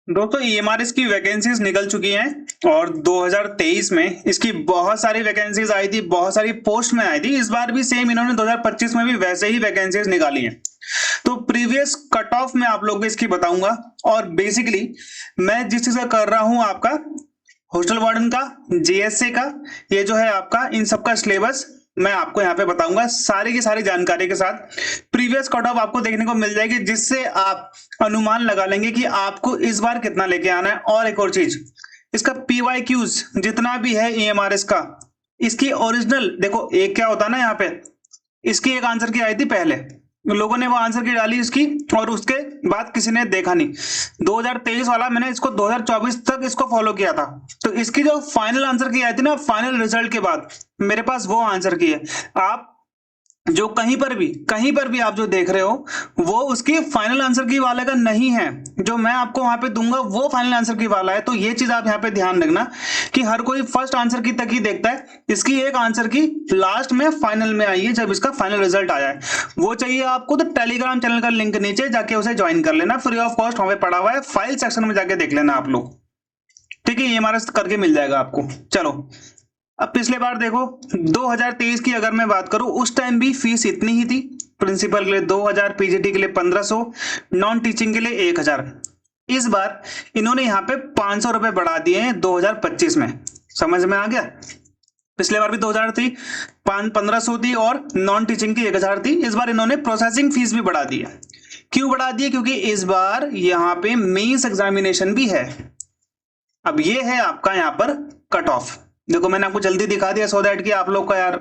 दोस्तों ईएमआरएस की वैकेंसीज निकल चुकी हैं और 2023 में इसकी बहुत सारी वैकेंसीज आई थी, बहुत सारी पोस्ट में आई थी। इस बार भी सेम इन्होंने 2025 में भी वैसे ही वैकेंसीज निकाली हैं। तो प्रीवियस कट ऑफ में आप लोगों को इसकी बताऊंगा और बेसिकली मैं जिस चीज का कर रहा हूं आपका हॉस्टल वार्डन का, जीएसए का, ये जो है आपका इन सबका सिलेबस मैं आपको यहाँ पे बताऊंगा सारी की सारी जानकारी के साथ। प्रीवियस कट ऑफ आपको देखने को मिल जाएगी जिससे आप अनुमान लगा लेंगे कि आपको इस बार कितना लेके आना है। और एक और चीज, इसका पीवाईक्यूज जितना भी है ईएमआरएस का, इसकी ओरिजिनल देखो, एक क्या होता है ना, यहाँ पे इसकी एक आंसर की आई थी पहले, लोगों ने वो आंसर की डाली इसकी और उसके बाद किसी ने देखा नहीं। 2023 वाला मैंने इसको 2024 तक इसको फॉलो किया था। तो इसकी जो फाइनल आंसर की आई थी ना, फाइनल रिजल्ट के बाद मेरे पास वो आंसर की है। आप जो कहीं पर भी आप जो देख रहे हो वो उसकी फाइनल आंसर की वाले का नहीं है, जो मैं आपको वहां पे दूंगा वो फाइनल आंसर की वाला है। तो ये चीज आप यहाँ पे ध्यान रखना कि हर कोई फर्स्ट आंसर की तक ही देखता है, इसकी एक आंसर की लास्ट में फाइनल में आई है जब इसका फाइनल रिजल्ट आया है। वो चाहिए आपको तो टेलीग्राम चैनल का लिंक नीचे जाके उसे ज्वाइन कर लेना, फ्री ऑफ कॉस्ट वहां पे पड़ा हुआ है, फाइल सेक्शन में जाके देख लेना आप लोग, ठीक है। ये हमारा करके मिल जाएगा आपको। चलो अब पिछले बार देखो 2023 की अगर मैं बात करूं, उस टाइम भी फीस इतनी ही थी। प्रिंसिपल के लिए 2000, पीजीटी के लिए 1500, नॉन टीचिंग के लिए 1000। इस बार इन्होंने यहाँ पे 500 रुपए बढ़ा दिए हैं 2025 में। समझ में आ गया? पिछले बार भी 2000 थी, 1500 थी और नॉन टीचिंग की 1000 थी। इस बार इन्होंने प्रोसेसिंग फीस भी बढ़ा दी है। क्यों बढ़ा दी है? क्योंकि इस बार यहाँ पे मेंस एग्जामिनेशन भी है। अब ये है आपका यहाँ पर कट ऑफ। देखो मैंने आपको जल्दी दिखा दिया सो दैट कि आप लोग का यार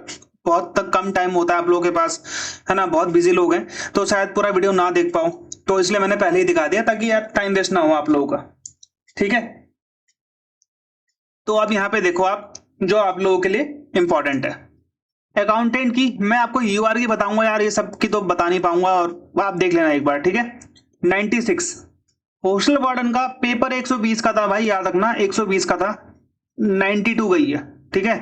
बहुत तक कम टाइम होता है आप लोगों के पास, है ना, बहुत बिजी लोग हैं तो शायद पूरा वीडियो ना देख पाओ, तो इसलिए मैंने पहले ही दिखा दिया ताकि यार टाइम वेस्ट ना हो आप लोगों का, ठीक है। तो अब यहाँ पे देखो आप जो आप लोगों के लिए इंपॉर्टेंट है अकाउंटेंट की, मैं आपको यूआर की बताऊंगा यार, ये सब की तो बता नहीं पाऊंगा और आप देख लेना एक बार, ठीक है। 96 हॉस्टल वार्डन का पेपर 120 का था भाई, याद रखना 120 का था, 92 गई है, ठीक है।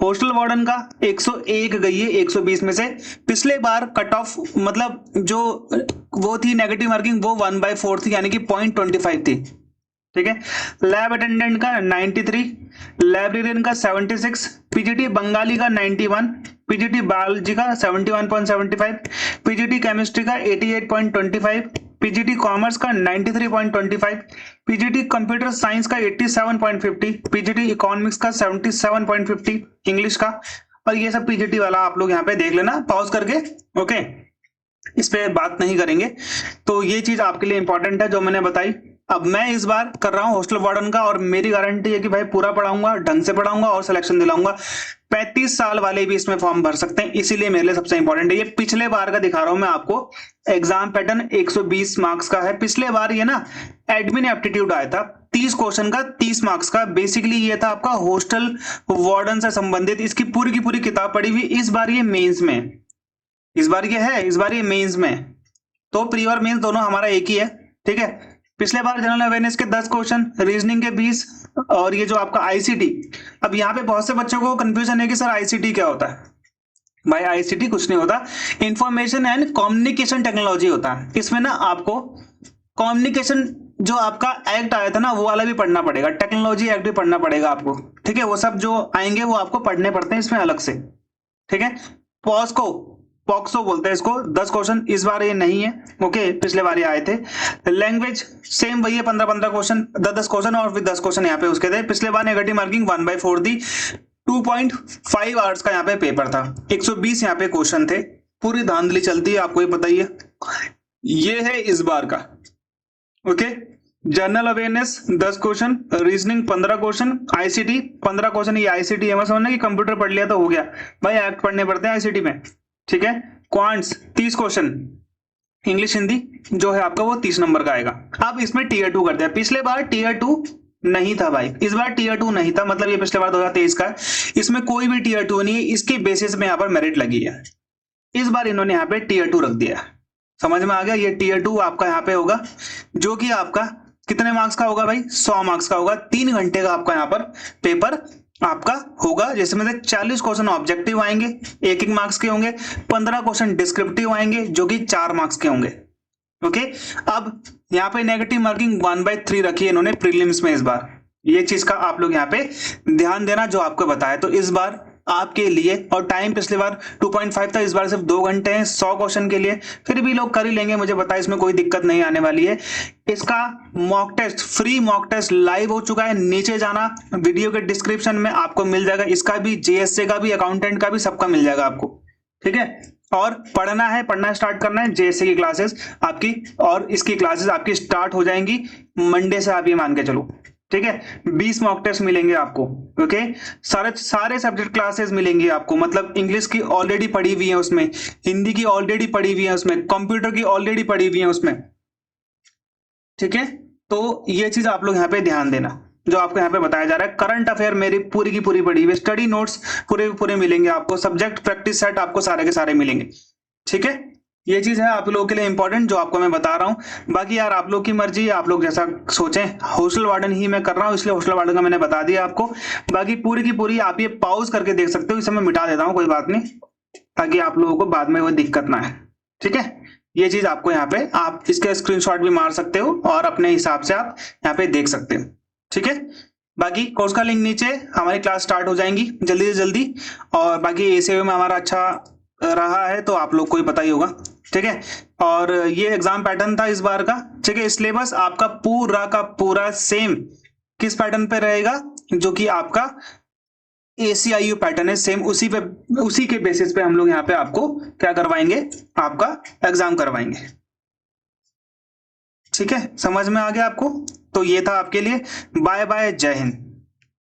हॉस्टल वार्डन का 101 गई है 120 में से। पिछले बार कट ऑफ मतलब जो वो थी नेगेटिव मार्किंग वो 1/4 थी, यानी कि 0.25 थी, ठीक है। लैब अटेंडेंट का 93, लाइब्रेरियन का 76, पीजीटी बंगाली का 91, पीजीटी बायोलॉजी का 71.75, पीजीटी केमिस्ट्री का 88.25, पीजीटी कॉमर्स का 93.25, पीजीटी कंप्यूटर साइंस का 87.50, पीजीटी इकोनॉमिक्स का 77.50 इंग्लिश का। और ये सब पीजीटी वाला आप लोग यहाँ पे देख लेना पॉज करके, ओके, इस पे बात नहीं करेंगे। तो ये चीज आपके लिए इंपॉर्टेंट है जो मैंने बताई। अब मैं इस बार कर रहा हूँ हॉस्टल वार्डन का और मेरी गारंटी है कि भाई पूरा पढ़ाऊंगा, ढंग से पढ़ाऊंगा और सिलेक्शन दिलाऊंगा। 35 साल वाले भी इसमें फॉर्म भर सकते हैं, इसीलिए मेरे लिए सबसे इंपॉर्टेंट है। ये पिछले बार का दिखा रहा हूं मैं आपको, एग्जाम पैटर्न 120 मार्क्स का है। पिछले बार ये ना एडमिन एप्टीट्यूड आया था 30 क्वेश्चन का 30 मार्क्स का, बेसिकली ये था आपका हॉस्टल वार्डन से संबंधित, इसकी पूरी की पूरी किताब पड़ी हुई। इस बार ये मेंस में, इस बार ये मेंस में, तो प्री और मेंस दोनों हमारा एक ही है, ठीक है। पिछले बार जनरल अवेयरनेस के 10 क्वेश्चन, रीजनिंग के 20 और ये जो आपका आईसीटी। अब यहाँ पे बहुत से बच्चों को कंफ्यूजन है कि सर आईसीटी क्या होता है। भाई आईसीटी कुछ नहीं होता, इंफॉर्मेशन एंड कम्युनिकेशन टेक्नोलॉजी होता है। इसमें ना आपको कम्युनिकेशन जो आपका एक्ट आया था ना वो वाला भी पढ़ना पड़ेगा, टेक्नोलॉजी एक्ट भी पढ़ना पड़ेगा आपको, ठीक है। वो सब जो आएंगे वो आपको पढ़ने पड़ते हैं इसमें अलग से, ठीक है। पॉक्सो बोलते हैं इसको, 10 क्वेश्चन इस बार ये नहीं है, ओके, पिछले बार ये आए थे। लैंग्वेज सेम वही है, 15-15 क्वेश्चन, 10-10 क्वेश्चन और फिर 10 क्वेश्चन यहाँ पे उसके थे। पिछले बार नेगेटिव मार्किंग 1/4 दी, 2.5 आवर्स का यहाँ पे पेपर था, 120 यहाँ पे क्वेश्चन थे, पूरी धांधली चलती है आपको ही पता ही है। ये है इस बार का, okay. General awareness 10 question, reasoning 15 question, ICT 15 question. ये आईसीटी है, मैं समझना कि कंप्यूटर पढ़ लिया तो हो गया, भाई एक्ट पढ़ने पड़ते हैं आईसीटी में, ठीक है। क्वांट्स 30 क्वेश्चन, इंग्लिश हिंदी जो है आपका वो 30 नंबर का आएगा। अब इसमें टीयर 2 कर दिया, पिछले बार टीयर 2 नहीं था भाई, इस बार टीयर 2 नहीं था, मतलब ये पिछले बार 2023 का है, इसमें कोई भी टीयर 2 नहीं है, इसके बेसिस में यहाँ पर मेरिट लगी है। इस बार इन्होंने यहाँ पे टीयर 2 रख दिया, समझ में आ गया। ये टीयर 2 आपका यहाँ पे होगा, जो कि आपका कितने मार्क्स का होगा भाई, 100 मार्क्स का होगा। 3 घंटे का आपका यहाँ पर पेपर आपका होगा, जिसमें से 40 क्वेश्चन ऑब्जेक्टिव आएंगे 1-1 मार्क्स के होंगे, 15 क्वेश्चन डिस्क्रिप्टिव आएंगे जो कि 4 मार्क्स के होंगे, ओके, अब यहाँ पे नेगेटिव मार्किंग 1/3 रखी है इन्होंने प्रीलिम्स में इस बार। ये चीज का आप लोग यहाँ पे ध्यान देना जो आपको बताया। तो इस बार आपके लिए, और टाइम पिछली बार 2.5 था, इस बार सिर्फ 2 घंटे हैं 100 क्वेश्चन के लिए, फिर भी लोग कर ही लेंगे, मुझे पता है इसमें कोई दिक्कत नहीं आने वाली है। इसका mock test, free mock test live हो चुका है, नीचे जाना वीडियो के डिस्क्रिप्शन में आपको मिल जाएगा, इसका भी, जेएसए का भी, अकाउंटेंट का भी, सबका मिल जाएगा आपको, ठीक है। और पढ़ना है, पढ़ना स्टार्ट करना है, जेएसए की क्लासेस आपकी, और इसकी क्लासेस आपकी स्टार्ट हो जाएंगी मंडे से, आप ये मान के चलो, ठीक है। 20 मॉक टेस्ट मिलेंगे आपको, ओके। सारे सब्जेक्ट क्लासेस मिलेंगी आपको, मतलब इंग्लिश की ऑलरेडी पढ़ी हुई है उसमें, हिंदी की ऑलरेडी पढ़ी हुई है उसमें, कंप्यूटर की ऑलरेडी पढ़ी हुई है उसमें, ठीक है। तो ये चीज आप लोग यहाँ पे ध्यान देना जो आपको यहाँ पे बताया जा रहा है। करंट अफेयर मेरी पूरी की पूरी पढ़ी हुई, स्टडी नोट्स पूरे मिलेंगे आपको, सब्जेक्ट प्रैक्टिस सेट आपको सारे के सारे मिलेंगे, ठीक है। ये चीज है आप लोगों के लिए इंपॉर्टेंट जो आपको मैं बता रहा हूं। बाकी यार आप लोग की मर्जी है, आप लोग जैसा सोचें। हॉस्टल वार्डन ही मैं कर रहा हूं, इसलिए हॉस्टल वार्डन का मैंने बता दिया आपको। बाकी पूरी की पूरी आप ये पॉज करके देख सकते हो, इसे मैं मिटा देता हूं, कोई बात नहीं, ताकि आप लोगों को बाद में कोई दिक्कत ना है, ठीक है। ये चीज आपको यहाँ पे, आप इसके स्क्रीनशॉट भी मार सकते हो और अपने हिसाब से आप यहाँ पे देख सकते हो, ठीक है। बाकी कोर्स का लिंक नीचे, हमारी क्लास स्टार्ट हो जाएंगी जल्दी से जल्दी। और बाकी एसीओ में हमारा अच्छा रहा है तो आप लोग को ही पता ही होगा, ठीक है। और ये एग्जाम पैटर्न था इस बार का, ठीक है। सिलेबस आपका पूरा का पूरा सेम किस पैटर्न पे रहेगा, जो कि आपका ACIU पैटर्न है, सेम उसी के बेसिस पे हम लोग यहाँ पे आपको क्या करवाएंगे, आपका एग्जाम करवाएंगे, ठीक है। समझ में आ गया आपको? तो ये था आपके लिए। बाय बाय, जय हिंद।